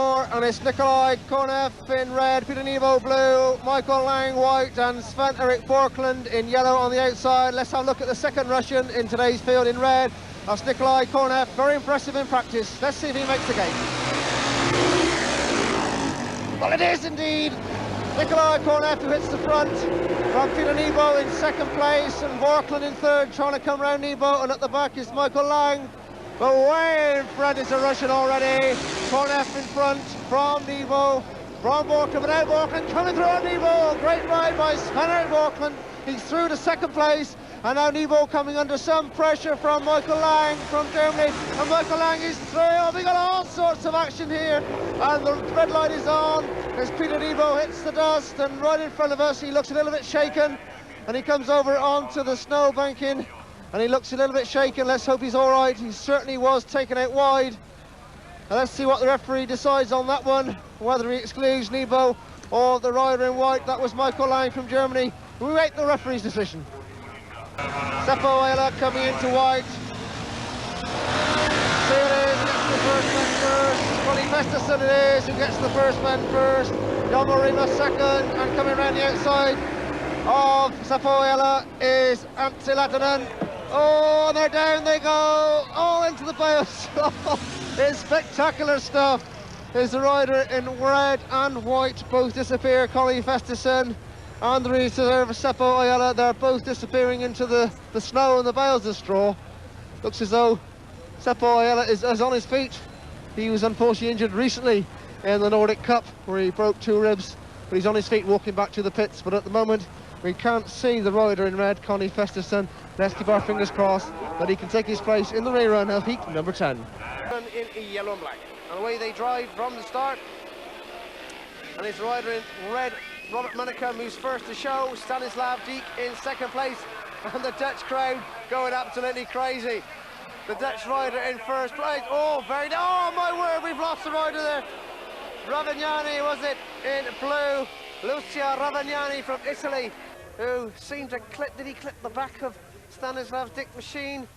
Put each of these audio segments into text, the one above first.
And it's Nikolai Kornev in red, Peter Nebo blue, Michael Lang white, and Sven Erik Borkland in yellow on the outside. Let's have a look at the second Russian in today's field in red. That's Nikolai Kornev, very impressive in practice. Let's see if he makes the game. Well, it is indeed Nikolai Kornev who hits the front from Peter Nebo in second place, and Borkland in third, trying to come round Nebo, and at the back is Michael Lang. But way in front is a Russian already. Kornev in front from Nebo, from Borkland, but now Borkland coming through on Nebo. Great ride by Sven Erik Borkland. He's through to second place, and now Nebo coming under some pressure from Michael Lang from Germany. And Michael Lang is through. Oh, we got all sorts of action here, and the red light is on as Peter Nebo hits the dust, and right in front of us he looks a little bit shaken, and he comes over onto the snow banking. And he looks a little bit shaken. Let's hope he's all right. He certainly was taken out wide. And let's see what the referee decides on that one, whether he excludes Nebo or the rider in white. That was Michael Lang from Germany. We wait the referee's decision. Seppo Ayala coming into white. Here it is, gets the first man first. Connie Festerson it is who gets the first man first. Jan Marima second, and coming around the outside of Seppo Ayala is Antti Latanen. Oh, and they're down they go, all into the bales. It's spectacular stuff. There's the rider in red and white, both disappear. Connie Festerson and the reserve Seppo Ayala, they're both disappearing into the snow and the bales of straw. Looks as though Seppo Ayala is on his feet. He was unfortunately injured recently in the Nordic Cup where he broke 2 ribs, but he's on his feet walking back to the pits. But at the moment, we can't see the rider in red, Connie Festerson. Let's keep our fingers crossed that he can take his place in the rerun of heat number 10. In yellow and black. And away they drive from the start. And his rider in red, Robert Munnekom, who's first to show. Stanislav Dijk in second place. And the Dutch crowd going absolutely crazy. The Dutch rider in first place. Oh, oh my word, we've lost the rider there. Ravagnani, was it, in blue. Lucia Ravagnani from Italy, who seemed to clip, did he clip the back of Stanislav Dijk machine?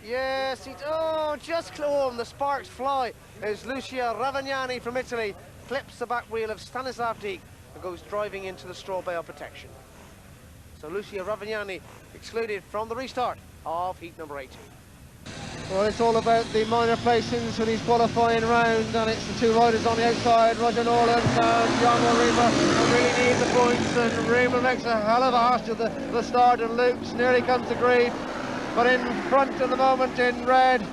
Yes, and the sparks fly as Lucia Ravagnani from Italy clips the back wheel of Stanislav Dijk and goes driving into the straw bale protection. So Lucia Ravagnani excluded from the restart of heat number 18. Well, it's all about the minor placings for these qualifying rounds, and it's the 2 riders on the outside, Roger Norland and Jan Rima, who really need the points, and Rima makes a hell of a hash of the start, and Luke's nearly comes to grief. But in front at the moment in red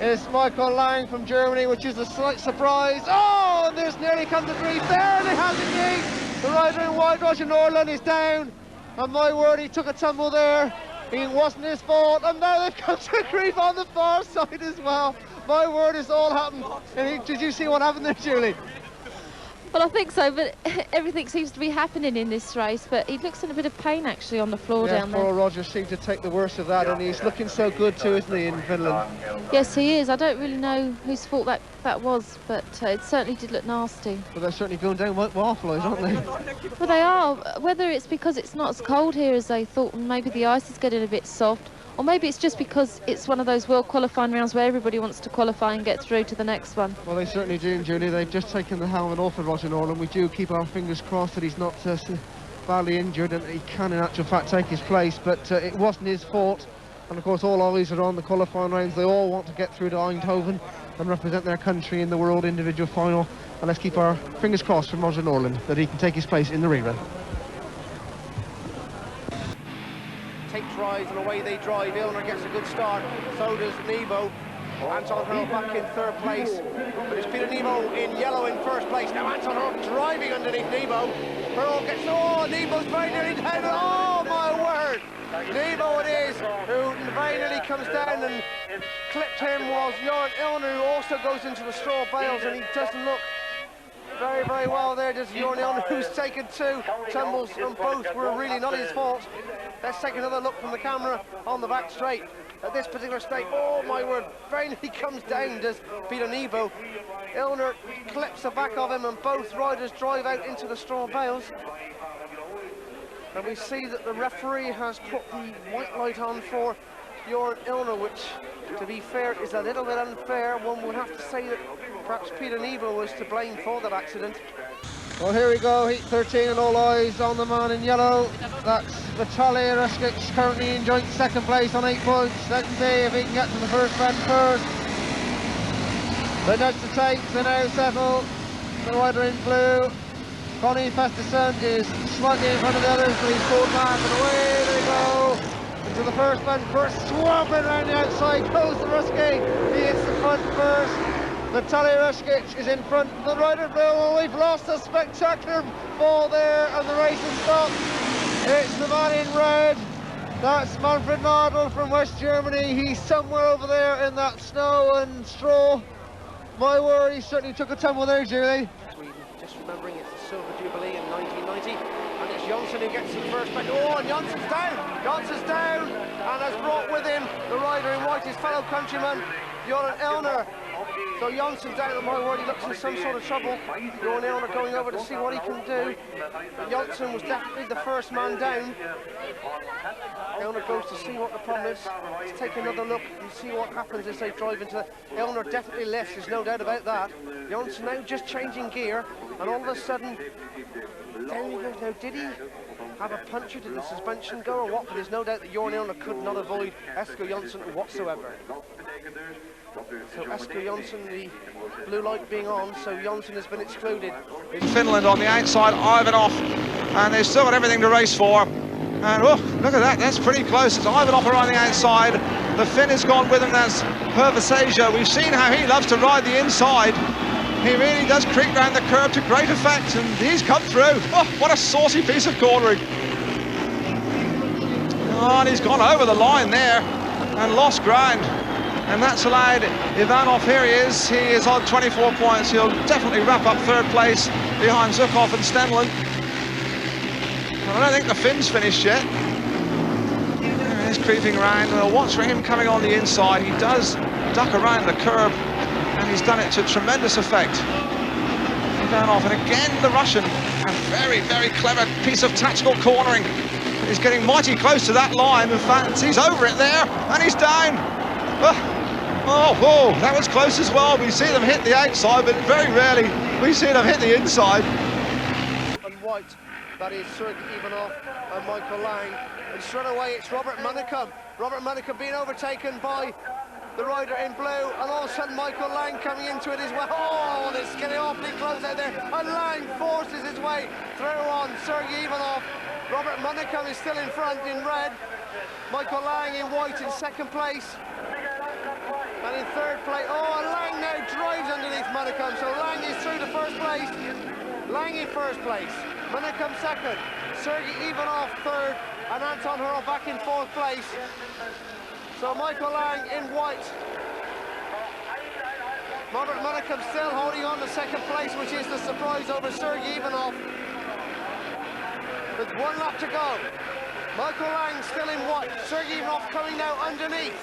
is Michael Lang from Germany, which is a slight surprise. Oh, and there's nearly come to grief there, and it has indeed. The rider in white, Roger Norland, is down, and my word, he took a tumble there. It wasn't his fault, and now they've come to grief on the far side as well. My word, it's all happened. And did you see what happened there, Julie? Well, I think so, but everything seems to be happening in this race, but he looks in a bit of pain actually on the floor down there. Poor Roger seemed to take the worst of that, and he's looking so good too, isn't he, in Finland? Yes, he is. I don't really know whose fault that was, but it certainly did look nasty. Well, they're certainly going down like wildflies, aren't they? Well, they are. Whether it's because it's not as cold here as they thought, and maybe the ice is getting a bit soft, or maybe it's just because it's one of those world qualifying rounds where everybody wants to qualify and get through to the next one. Well, they certainly do, Julie. They've just taken the helmet off of Roger Norland. We do keep our fingers crossed that he's not badly injured and he can, in actual fact, take his place. But it wasn't his fault. And, of course, all eyes are on the qualifying rounds. They all want to get through to Eindhoven and represent their country in the World Individual Final. And let's keep our fingers crossed from Roger Norland that he can take his place in the rerun. Drives and away they drive. Ilner gets a good start, so does Nebo. Anton Hurl back in third place, but it's Peter Nebo in yellow in first place. Now Anton Hurl driving underneath Nebo. Hurl gets, Nebo's very nearly down. Oh my word, Nebo it is who very nearly comes down, and clipped him was Joran Ilner, who also goes into the straw bales, and he doesn't look very, very well there. Does Joran Ilner, who's taken 2 tumbles, and both were really not his fault. Let's take another look from the camera on the back straight at this particular straight. Oh my word, very nearly comes down, does Peter Nebo. Ilner clips the back of him, and both riders drive out into the straw bales. And we see that the referee has put the white light on for Joran Ilner, which, to be fair, is a little bit unfair. One would have to say that perhaps Peter Neville was to blame for that accident. Well, here we go, heat 13 and all eyes on the man in yellow. That's Vitaly Ruskic, currently in joint second place on 8 points. Let's see if he can get to the first bend first. The nudge to tapes are now settled. The rider in blue, Connie Festerson, is slightly in front of the others, but he's pulled back and away they go. Into the first bend first, swamping around the outside, goes to Ruskic. He hits the front first. Vitaly Ruskic is in front of the rider in blue. Oh, we've lost a spectacular ball there and the race has stopped. It's the man in red. That's Manfred Nadel from West Germany. He's somewhere over there in that snow and straw. My word, he certainly took a tumble there, Julie. Sweden, just remembering it's the Silver Jubilee in 1990, and it's Jonsson who gets the first back. Oh, and Jonsson's down! Jonsson's down, and has brought with him the rider in white, his fellow countryman, Joran Elner. So Jonsson down, and my word, he looks in some sort of trouble. Joran Elner going over to see what he can do. But Jonsson was definitely the first man down. Elner goes to see what the problem is. Let's take another look and see what happens as they drive into the... Elner definitely lifts, there's no doubt about that. Jonsson now just changing gear, and all of a sudden, down he goes. Now, did he have a puncture? Did the suspension go or what? But there's no doubt that Joran Elner could not avoid Esko Jonsson whatsoever. So Esko Jonsson, the blue light being on, so Jonsson has been excluded. Finland on the outside, Ivanov, and they've still got everything to race for. And oh, look at that, that's pretty close. It's Ivanov around the outside. The Finn has gone with him, that's Hervesasia. We've seen how he loves to ride the inside. He really does creep round the curve to great effect, and he's come through. Oh, what a saucy piece of cornering. Oh, and he's gone over the line there and lost ground. And that's allowed Ivanov, here he is on 24 points. He'll definitely wrap up third place behind Zukov and Stenlund. I don't think the Finn's finished yet. There he's creeping around. We'll watch for him coming on the inside. He does duck around the curb, and he's done it to tremendous effect. Ivanov, and again the Russian. A very, very clever piece of tactical cornering. He's getting mighty close to that line. In fact, he's over it there, and he's down. Oh, that was close as well. We see them hit the outside, but very rarely we see them hit the inside. And white, that is Sergei Ivanov and Michael Lang. And straight away it's Robert Munnicum. Robert Munnicum being overtaken by the rider in blue, and all of a sudden Michael Lang coming into it as well. Oh, and it's getting awfully close out there. And Lang forces his way through on Sergei Ivanov. Robert Munnicum is still in front in red. Michael Lang in white in second place. And in third place, oh, and Lang now drives underneath Munnicum, so Lang is through to first place. Lang in first place, Munnicum second, Sergei Ivanov third, and Anton Hurl back in fourth place. So Michael Lang in white. Robert Munnicum still holding on to second place, which is the surprise over Sergei Ivanov. With 1 lap to go. Michael Lang still in white, Sergei Ivanov coming now underneath.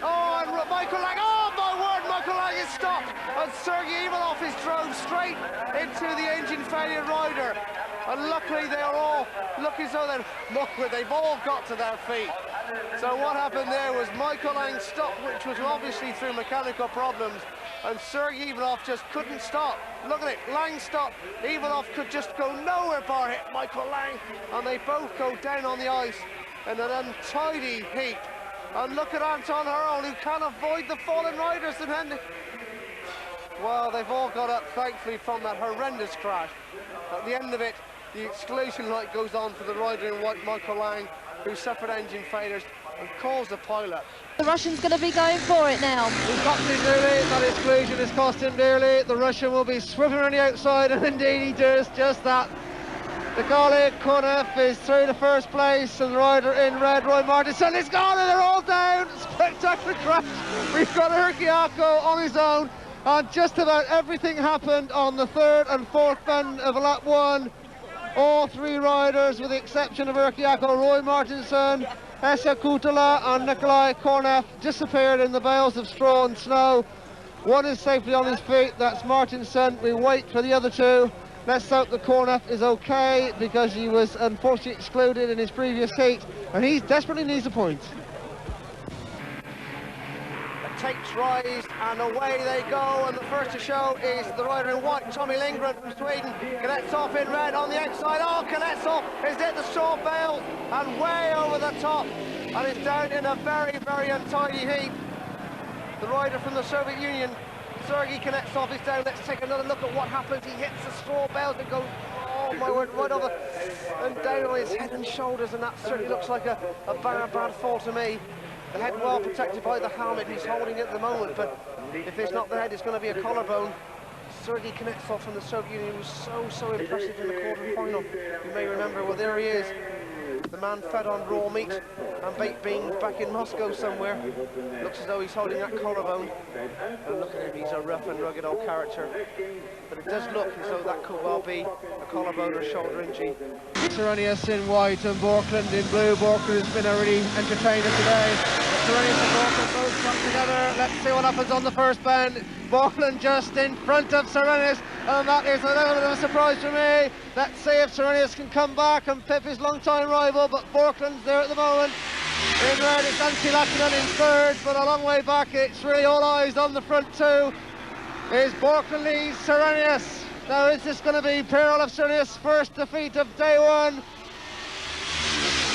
Oh, and Michael Lang, oh my word, Michael Lang is stopped, and Sergei Ivanov is drove straight into the engine failure rider. And luckily they are all, look as though they've all got to their feet. So what happened there was Michael Lang stopped, which was obviously through mechanical problems, and Sergei Ivanov just couldn't stop. Look at it, Lang stopped, Ivanov could just go nowhere bar hit Michael Lang, and they both go down on the ice in an untidy heap. And look at Anton Hurl, who can't avoid the fallen riders. And well, they've all got up, thankfully, from that horrendous crash. At the end of it, the exclusion light goes on for the rider in white, Michael Lang, who suffered engine failures and calls the pilot. The Russian's going to be going for it now. He's got to dearly. That exclusion has cost him dearly. The Russian will be swimming on the outside, and indeed he does just that. The Gale Konev is through to first place, and the rider in red, Roy Martinson, is gone, and they're all down. Spectacular crash. We've got Urquiaco on his own, and just about everything happened on the third and fourth bend of lap 1. All 3 riders, with the exception of Urquiaco, Roy Martinson, Esa Kutala and Nikolai Konev, disappeared in the bales of straw and snow. One is safely on his feet, that's Martinson. We wait for the other 2. Let's hope the Konev is okay, because he was unfortunately excluded in his previous heat, and he desperately needs a point. A tapes rise, and away they go. And the first to show is the rider in white, Tommy Lindgren from Sweden. Knetsov in red on the outside. Oh, Knetsov is hit the straw bale and way over the top, and it's down in a very, very untidy heap. The rider from the Soviet Union, Sergei Knetsov, is down. Let's take another look at what happens. He hits the straw bales and goes, oh my word, right over and down on his head and shoulders, and that certainly looks like a bad fall to me. The head well protected by the helmet he's holding at the moment, but if it's not the head, it's going to be a collarbone. Sergei Knetsov from the Soviet Union was so impressive in the quarter-final. You may remember, well, there he is. The man fed on raw meat and baked beans back in Moscow somewhere. Looks as though he's holding that collarbone. And look at him, he's a rough and rugged old character. But it does look as though that could well be a collarbone or shoulder injury. Serenius in white and Borkland in blue. Borkland has been a really entertainer today. Serenius and Borkland both come together. Let's see what happens on the first bend. Borkland just in front of Serenius, and that is a little bit of a surprise for me. Let's see if Serenius can come back and pip his long-time rival, but Borkland's there at the moment. In red, it's Antti Lahtinen in third, but a long way back. It's really all eyes on the front two. Is Borkland leads Serenius. Now is this going to be Per-Olof Serenius' first defeat of day one?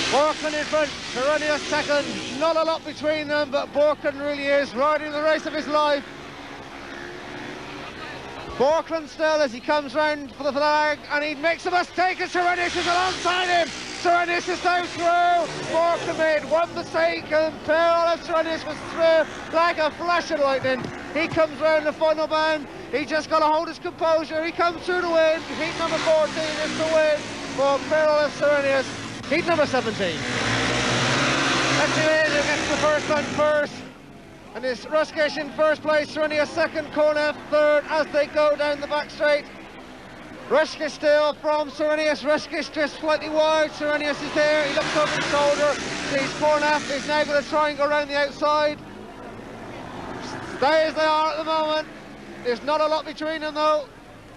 Borkland in front, Serenius second. Not a lot between them, but Borkland really is riding the race of his life. Borkland still as he comes round for the flag, and he makes a mistake, and Serenius is alongside him. Serenius is now through. Borkland made one mistake, and Per-Olof Serenius was through like a flash of lightning. He comes round the final band. He just got to hold his composure. He comes through to win. Heat number 14 is the win for Per-Olof Serenius. Heat number 17. Let's see who gets the first band first. And it's Ruskish in first place, Serenius second, Kornev third as they go down the back straight. Ruskish still from Serenius. Ruskish just slightly wide. Serenius is there. He looks over his shoulder. Sees Kornev is now going to try and go around the outside. Stay as they are at the moment. There's not a lot between them though.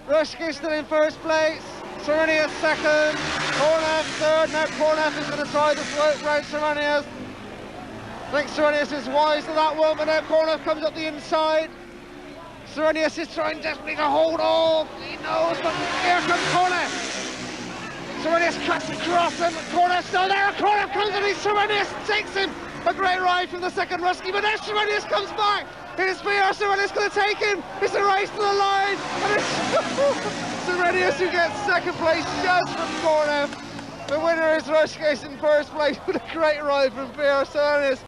Ruskish still in first place. Serenius second. Kornev third. Now Kornev is going to try the slope round Serenius. I think Serenius is wise to that one, but now Kornev comes up the inside. Serenius is trying desperately to hold off. He knows, but here comes Kornev. Serenius cuts across him. Kornev's still there. Kornev comes in. Serenius takes him. A great ride from the second Rusky, but now Serenius comes back. Here's PR. Serenius going to take him. It's a race to the line. And it's Serenius who gets second place just from Kornev. The winner is Rushcase in first place with a great ride from PR Serenius.